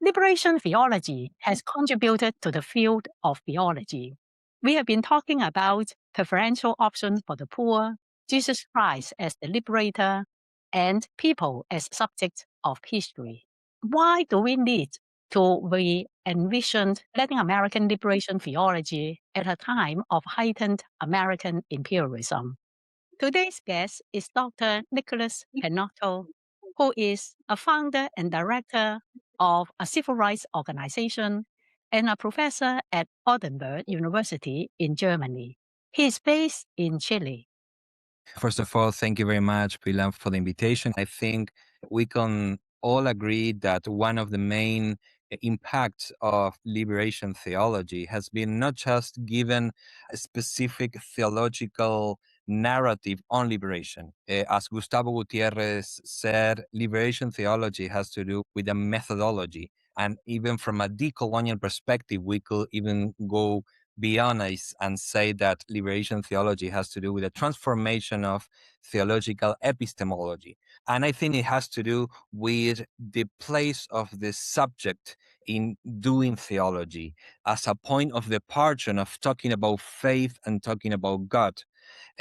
Liberation theology has contributed to the field of theology. We have been talking about preferential option for the poor, Jesus Christ as the liberator, and people as subjects of history. Why do we need to re-envision Latin American liberation theology at a time of heightened American imperialism? Today's guest is Dr. Nicolás Panotto, who is a founder and director of a civil rights organization and a professor at Oldenburg University in Germany. He is based in Chile. First of all, thank you very much, Pilar, for the invitation. I think we can all agree that one of the main impacts of liberation theology has been not just given a specific theological narrative on liberation. As Gustavo Gutierrez said, liberation theology has to do with a methodology. And even from a decolonial perspective, we could even go be honest and say that liberation theology has to do with a transformation of theological epistemology. And I think it has to do with the place of the subject in doing theology as a point of departure of talking about faith and talking about God,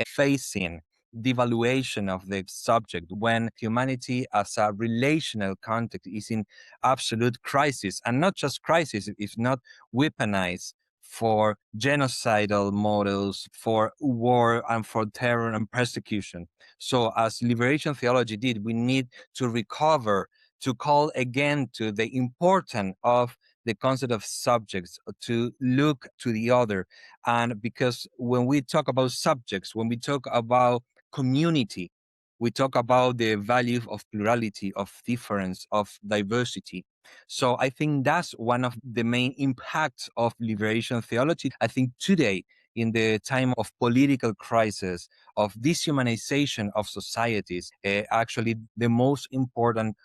facing devaluation of the subject when humanity as a relational context is in absolute crisis, and not just crisis, if not weaponized for genocidal models, for war and for terror and persecution. So as liberation theology did, we need to recover, to call again to the importance of the concept of subjects, to look to the other. And because when we talk about subjects, when we talk about community, we talk about the value of plurality, of difference, of diversity. So I think that's one of the main impacts of liberation theology. I think today, in the time of political crisis, of dehumanization of societies, actually the most important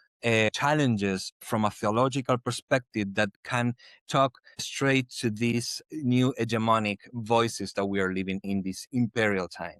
challenges from a theological perspective that can talk straight to these new hegemonic voices that we are living in this imperial time.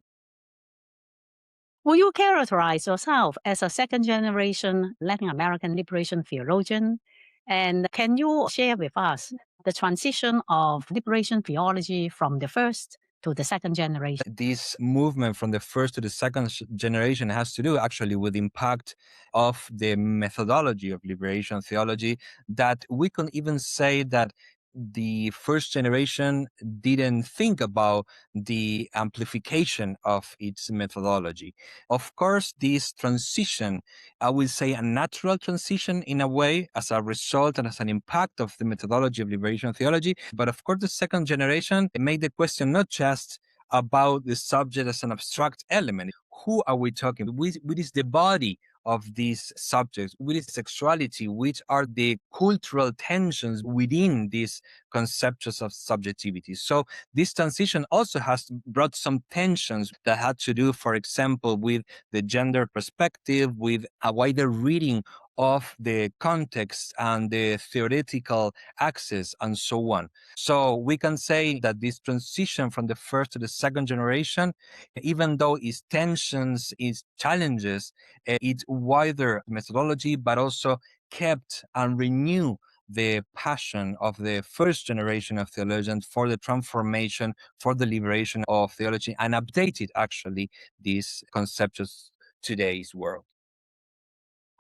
Will you characterize yourself as a second generation Latin American liberation theologian? And can you share with us the transition of liberation theology from the first to the second generation? This movement from the first to the second generation has to do actually with the impact of the methodology of liberation theology, that we can even say that the first generation didn't think about the amplification of its methodology. Of course, this transition, I will say a natural transition in a way, as a result and as an impact of the methodology of liberation theology. But of course, the second generation made the question not just about the subject as an abstract element. Who are we talking? Which is the body of these subjects? What is sexuality? Which are the cultural tensions within these conceptions of subjectivity? So this transition also has brought some tensions that had to do, for example, with the gender perspective, with a wider reading of the context and the theoretical access and so on. So we can say that this transition from the first to the second generation, even though its tensions, its challenges, its wider methodology, but also kept and renew the passion of the first generation of theologians for the transformation, for the liberation of theology, and updated actually these concepts today's world.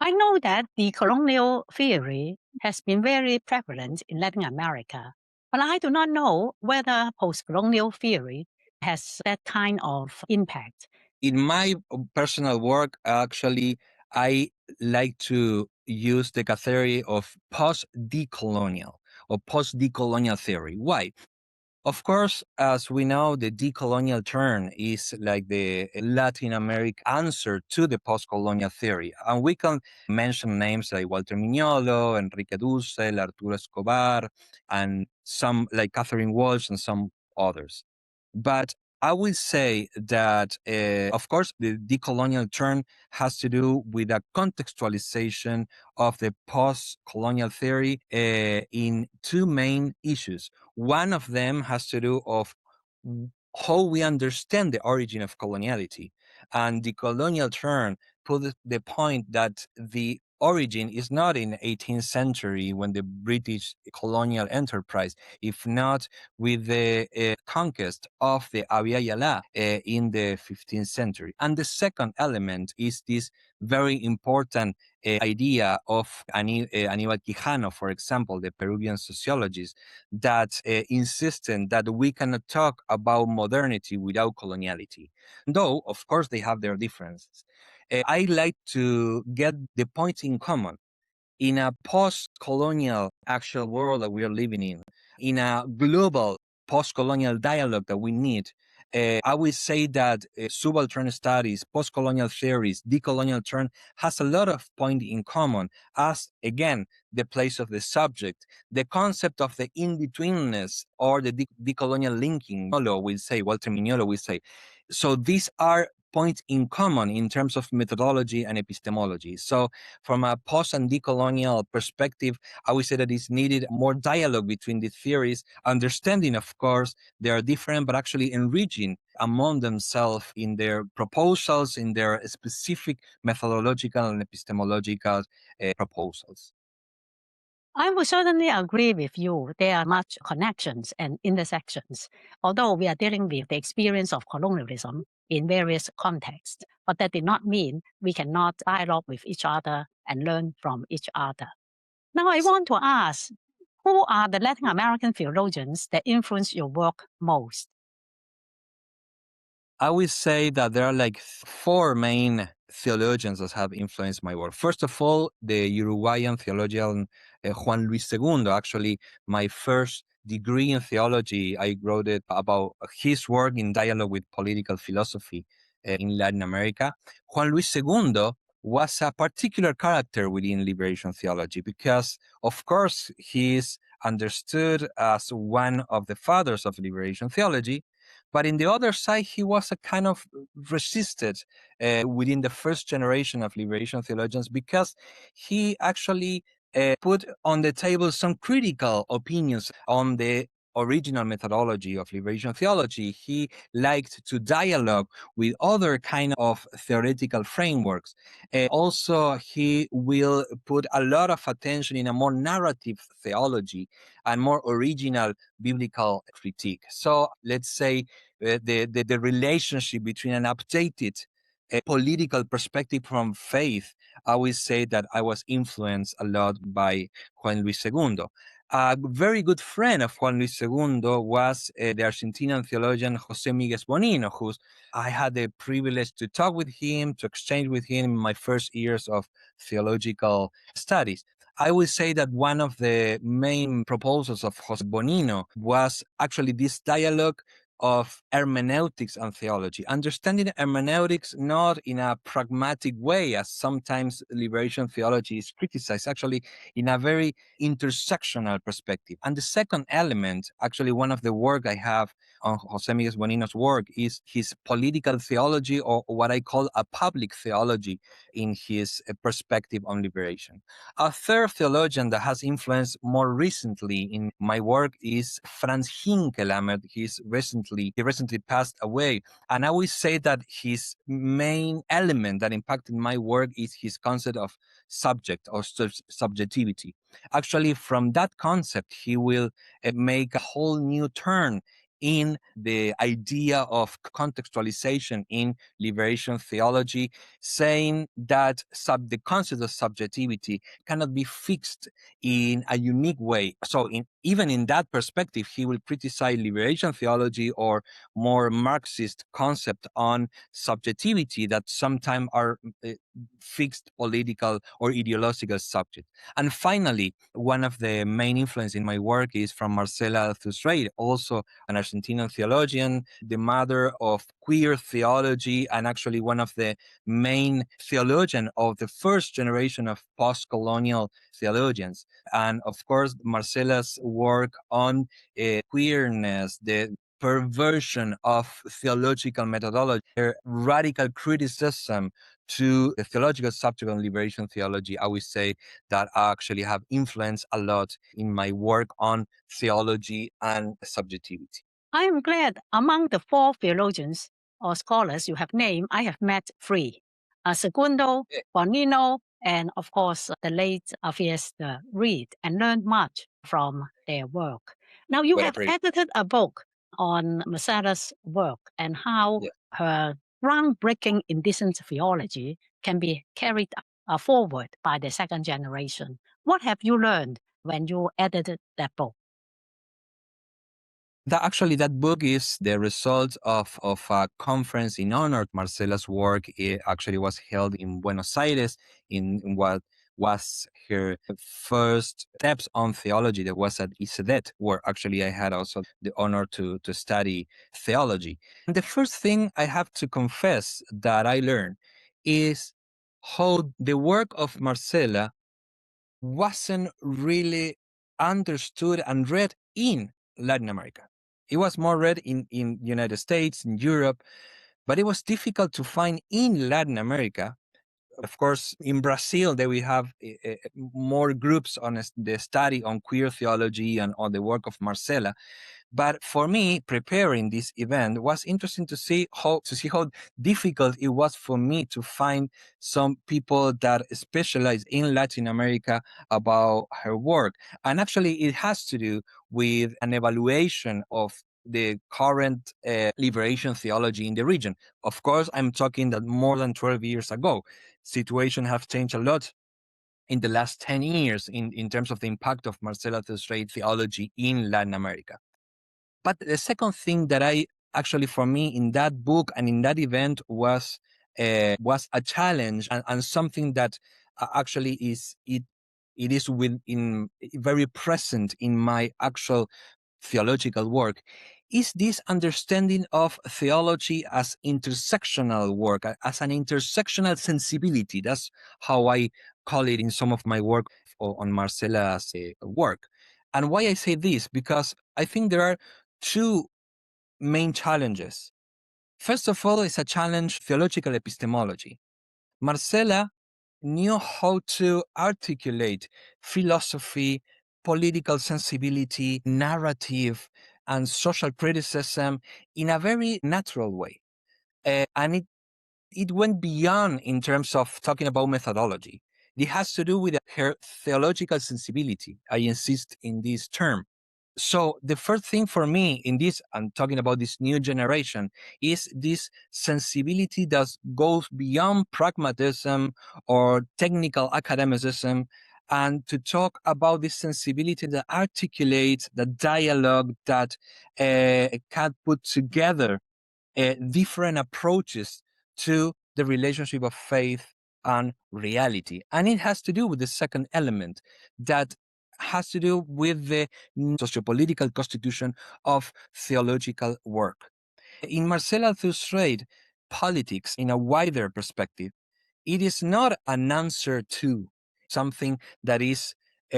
I know that the colonial theory has been very prevalent in Latin America, but I do not know whether postcolonial theory has that kind of impact. In my personal work, actually, I like to use the category of post-decolonial or post-decolonial theory. Why? Of course, as we know, the decolonial term is like the Latin American answer to the postcolonial theory. And we can mention names like Walter Mignolo, Enrique Dussel, Arturo Escobar, and some like Catherine Walsh and some others. But I will say that, of course, the decolonial term has to do with a contextualization of the post-colonial theory in two main issues. One of them has to do of how we understand the origin of coloniality. And the colonial term put the point that the origin is not in 18th century when the British colonial enterprise, if not with the conquest of the Abya Yala in the 15th century. And the second element is this very important idea of Aníbal Quijano, for example, the Peruvian sociologist, that insisted that we cannot talk about modernity without coloniality. Though, of course, they have their differences. I like to get the point in common in a post-colonial actual world that we are living in a global post-colonial dialogue that we need. I would say that subaltern studies, post-colonial theories, decolonial turn has a lot of point in common as, again, the place of the subject, the concept of the in-betweenness or the decolonial linking, Walter Mignolo will say. So these are points in common in terms of methodology and epistemology. So from a post and decolonial perspective, I would say that it's needed more dialogue between the theories, understanding, of course, they are different, but actually enriching among themselves in their proposals, in their specific methodological and epistemological proposals. I would certainly agree with you. There are much connections and intersections, although we are dealing with the experience of colonialism in various contexts. But that did not mean we cannot dialogue with each other and learn from each other. Now, I want to ask, who are the Latin American theologians that influence your work most? I would say that there are like four main theologians that have influenced my work. First of all, the Uruguayan theologian Juan Luis II. Actually, my first degree in theology, I wrote it about his work in dialogue with political philosophy in Latin America. Juan Luis II was a particular character within liberation theology because, of course, he is understood as one of the fathers of liberation theology. But in the other side, he was a kind of resisted within the first generation of liberation theologians because he actually put on the table some critical opinions on the original methodology of liberation theology. He liked to dialogue with other kind of theoretical frameworks. Also, he will put a lot of attention in a more narrative theology and more original biblical critique. So let's say the relationship between an updated political perspective from faith, I would say that I was influenced a lot by Juan Luis II. A very good friend of Juan Luis II was the Argentinian theologian José Miguel Bonino, who I had the privilege to talk with him, to exchange with him in my first years of theological studies. I would say that one of the main proposals of José Bonino was actually this dialogue of hermeneutics and theology, understanding hermeneutics not in a pragmatic way, as sometimes liberation theology is criticized, actually in a very intersectional perspective. And the second element, actually one of the work I have on José Miguel Bonino's work, is his political theology, or what I call a public theology in his perspective on liberation. A third theologian that has influenced more recently in my work is Franz Hinkelhammer. He recently passed away. And I would say that his main element that impacted my work is his concept of subject or subjectivity. Actually, from that concept, he will make a whole new turn in the idea of contextualization in liberation theology, saying that the concept of subjectivity cannot be fixed in a unique way. So even in that perspective, he will criticize liberation theology or more Marxist concept on subjectivity that sometimes are fixed political or ideological subject. And finally, one of the main influence in my work is from Marcella Althaus-Reid, also an Argentinian theologian, the mother of queer theology, and actually one of the main theologian of the first generation of post-colonial theologians. And of course, Marcella's work on queerness, the perversion of theological methodology, their radical criticism to the theological subject on liberation theology, I would say that actually have influenced a lot in my work on theology and subjectivity. I am glad among the four theologians or scholars you have named, I have met three. Segundo, Bonino, and of course, the late Althaus-Reid, and learned much from their work. Now, you have edited a book on Marcella's work and how her groundbreaking indecent theology can be carried forward by the second generation. What have you learned when you edited that book? That book is the result of a conference in honor of Marcella's work. It actually was held in Buenos Aires in what was her first steps on theology. That was at ISEDET, where actually I had also the honor to study theology. And the first thing I have to confess that I learned is how the work of Marcella wasn't really understood and read in Latin America. It was more read in United States, in Europe, but it was difficult to find in Latin America. Of course, in Brazil, there we have more groups on the study on queer theology and on the work of Marcella. But for me, preparing this event was interesting to see how difficult it was for me to find some people that specialize in Latin America about her work. And actually, it has to do with an evaluation of the current liberation theology in the region. Of course, I'm talking that more than 12 years ago. Situation have changed a lot in the last 10 years in terms of the impact of Marcella Althaus-Reid theology in Latin America. But the second thing that I actually, for me, in that book and in that event was a challenge and something that actually it is very present in my actual theological work, is this understanding of theology as intersectional work, as an intersectional sensibility. That's how I call it in some of my work on Marcella's work. And why I say this, because I think there are two main challenges. First of all, it's a challenge theological epistemology. Marcella knew how to articulate philosophy, political sensibility, narrative, and social criticism in a very natural way. And it went beyond in terms of talking about methodology. It has to do with her theological sensibility. I insist in this term. So the first thing for me in this, I'm talking about this new generation, is this sensibility that goes beyond pragmatism or technical academicism, and to talk about this sensibility that articulates the dialogue that can put together different approaches to the relationship of faith and reality. And it has to do with the second element that has to do with the sociopolitical constitution of theological work. In Marcella Althaus-Reid, politics in a wider perspective, it is not an answer to something that is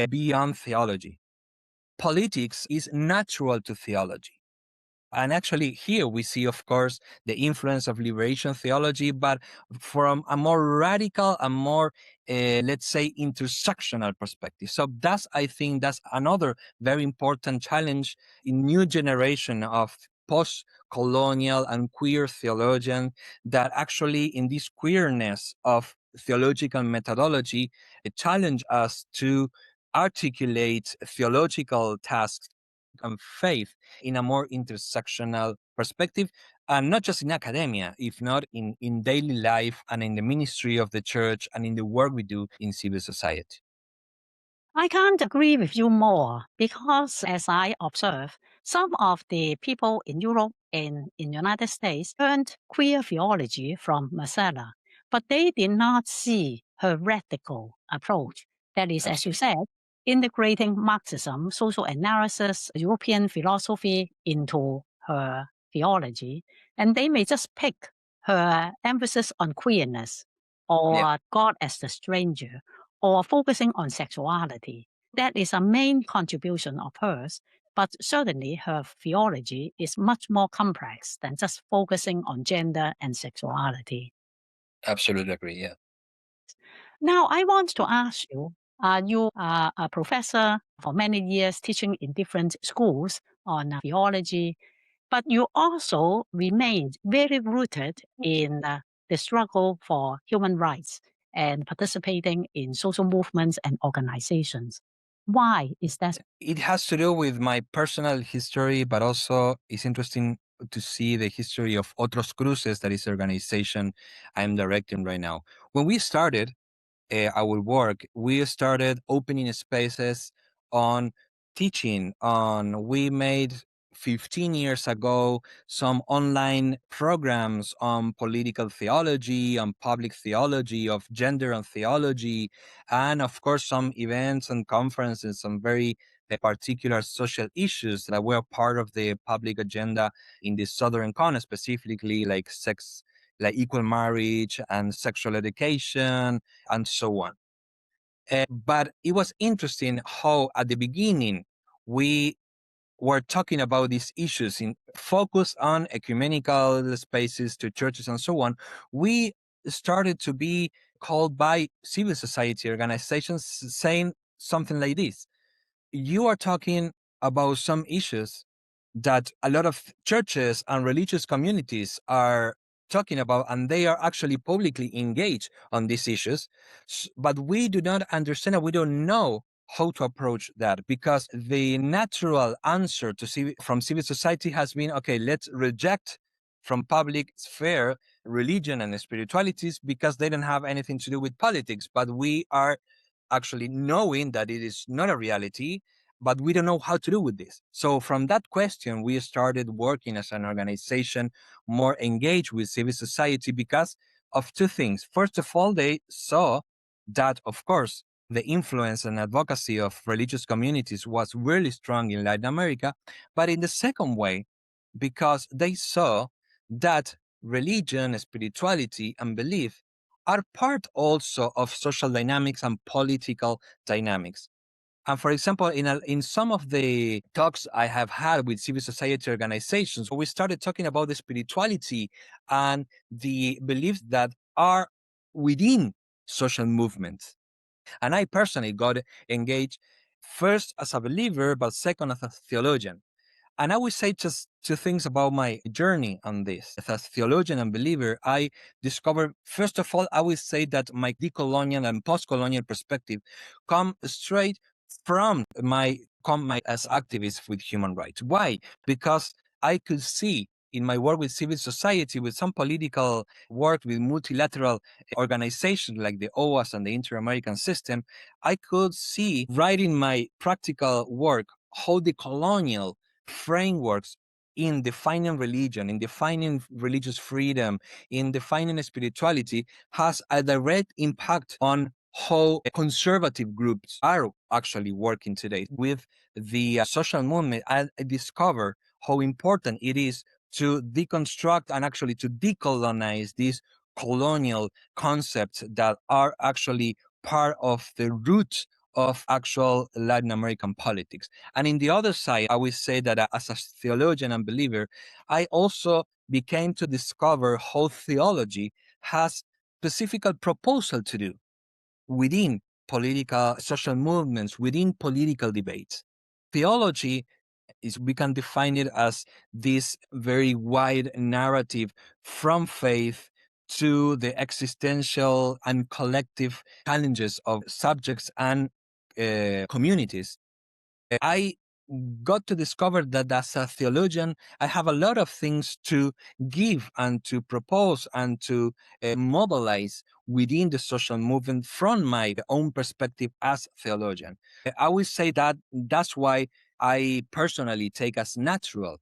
beyond theology. Politics is natural to theology. And actually, here we see, of course, the influence of liberation theology, but from a more radical and more, let's say, intersectional perspective. So I think that's another very important challenge in new generation of post-colonial and queer theologians that actually in this queerness of theological methodology, challenge us to articulate theological tasks and faith in a more intersectional perspective, and not just in academia, if not in daily life and in the ministry of the church and in the work we do in civil society. I can't agree with you more because, as I observe, some of the people in Europe and in the United States learned queer theology from Marcella, but they did not see her radical approach. That is, as you said, integrating Marxism, social analysis, European philosophy into her theology, and they may just pick her emphasis on queerness or God as the stranger or focusing on sexuality. That is a main contribution of hers, but certainly her theology is much more complex than just focusing on gender and sexuality. Absolutely agree, yeah. Now, I want to ask you, you are a professor for many years teaching in different schools on theology, but you also remained very rooted in the struggle for human rights and participating in social movements and organizations. Why is that? It has to do with my personal history, but also it's interesting to see the history of Otros Cruces, that is the organization I'm directing right now. When we started, our work, we started opening spaces on teaching. We made 15 years ago some online programs on political theology, on public theology, of gender and theology, and of course some events and conferences on very particular social issues that were part of the public agenda in the Southern Cone, specifically like sex, like equal marriage and sexual education and so on. But it was interesting how at the beginning we were talking about these issues in focus on ecumenical spaces to churches and so on. We started to be called by civil society organizations saying something like this: you are talking about some issues that a lot of churches and religious communities are talking about, and they are actually publicly engaged on these issues. But we do not understand, and we don't know how to approach that, because the natural answer to from civil society has been, okay, let's reject from public sphere religion and spiritualities because they don't have anything to do with politics. But we are actually knowing that it is not a reality, but we don't know how to do with this. So from that question, we started working as an organization more engaged with civil society because of two things. First of all, they saw that, of course, the influence and advocacy of religious communities was really strong in Latin America. But in the second way, because they saw that religion, spirituality, and belief are part also of social dynamics and political dynamics. And for example, in some of the talks I have had with civil society organizations, we started talking about the spirituality and the beliefs that are within social movements. And I personally got engaged first as a believer, but second as a theologian. And I would say just two things about my journey on this. As a theologian and believer, I discovered, first of all, I would say that my decolonial and postcolonial perspective come straight from my as activist with human rights. Why? Because I could see in my work with civil society, with some political work with multilateral organizations like the OAS and the Inter-American System, I could see right in my practical work how the colonial frameworks in defining religion, in defining religious freedom, in defining spirituality has a direct impact on how conservative groups are actually working today. With the social movement, I discover how important it is to deconstruct and actually to decolonize these colonial concepts that are actually part of the roots of actual Latin American politics. And in the other side, I would say that as a theologian and believer, I also began to discover how theology has specific proposal to do within political social movements, within political debates. Theology is, we can define it as this very wide narrative from faith to the existential and collective challenges of subjects and communities. I got to discover that as a theologian, I have a lot of things to give and to propose and to mobilize within the social movement from my own perspective as theologian. I would say that that's why I personally take as natural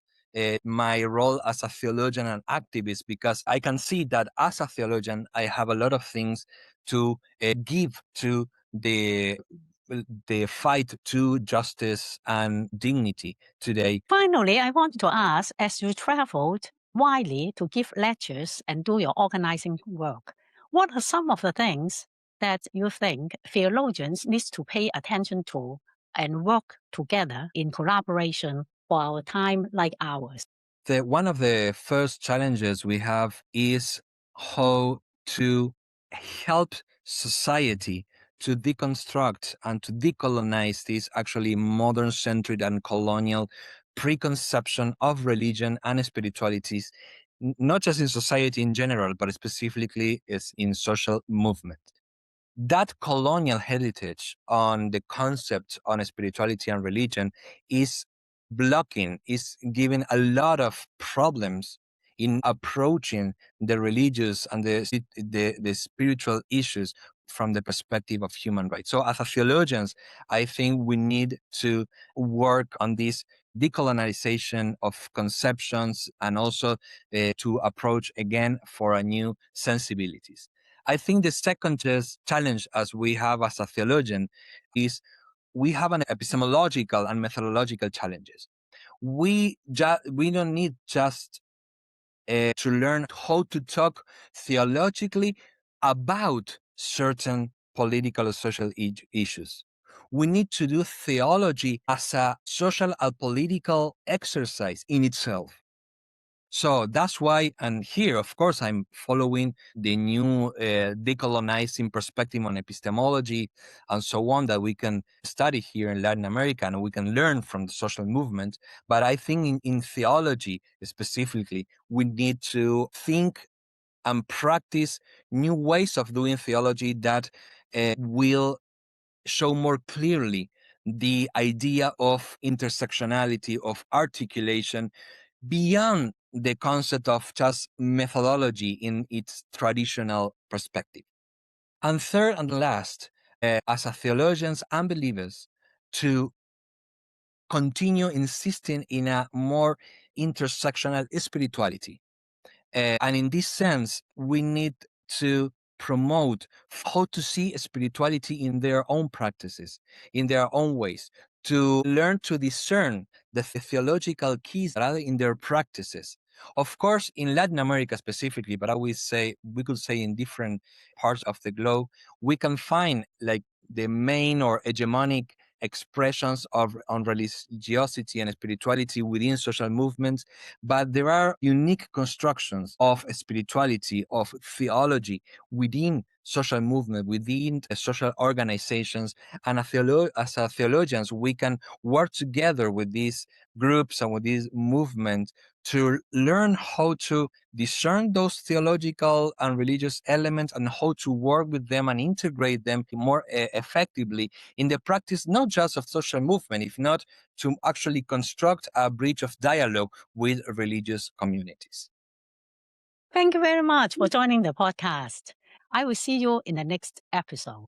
my role as a theologian and activist, because I can see that as a theologian, I have a lot of things to give to the fight to justice and dignity today. Finally, I want to ask, as you traveled widely to give lectures and do your organizing work, what are some of the things that you think theologians need to pay attention to and work together in collaboration for our time like ours? One of the first challenges we have is how to help society to deconstruct and to decolonize this actually modern centered and colonial preconception of religion and spiritualities, not just in society in general, but specifically is in social movement. that colonial heritage on the concept on spirituality and religion is giving a lot of problems in approaching the religious and the spiritual issues from the perspective of human rights. So as a theologians, I think we need to work on this decolonization of conceptions and also to approach again for a new sensibilities. I think the second challenge as we have as a theologian is we have an epistemological and methodological challenges. We don't need just to learn how to talk theologically about certain political or social issues. We need to do theology as a social and political exercise in itself. So that's why, and here, of course, I'm following the new decolonizing perspective on epistemology and so on that we can study here in Latin America and we can learn from the social movement. But I think in theology specifically, we need to think and practice new ways of doing theology that will show more clearly the idea of intersectionality, of articulation, beyond the concept of just methodology in its traditional perspective. And third and last, as a theologians and believers, to continue insisting in a more intersectional spirituality. And in this sense, we need to promote how to see spirituality in their own practices, in their own ways, to learn to discern the theological keys that are in their practices. Of course, in Latin America specifically, but we could say in different parts of the globe, we can find like the main or hegemonic expressions on religiosity and spirituality within social movements, but there are unique constructions of spirituality, of theology within social movement, within social organizations. And as a theologians, we can work together with these groups and with these movements to learn how to discern those theological and religious elements and how to work with them and integrate them more effectively in the practice, not just of social movement, if not to actually construct a bridge of dialogue with religious communities. Thank you very much for joining the podcast. I will see you in the next episode.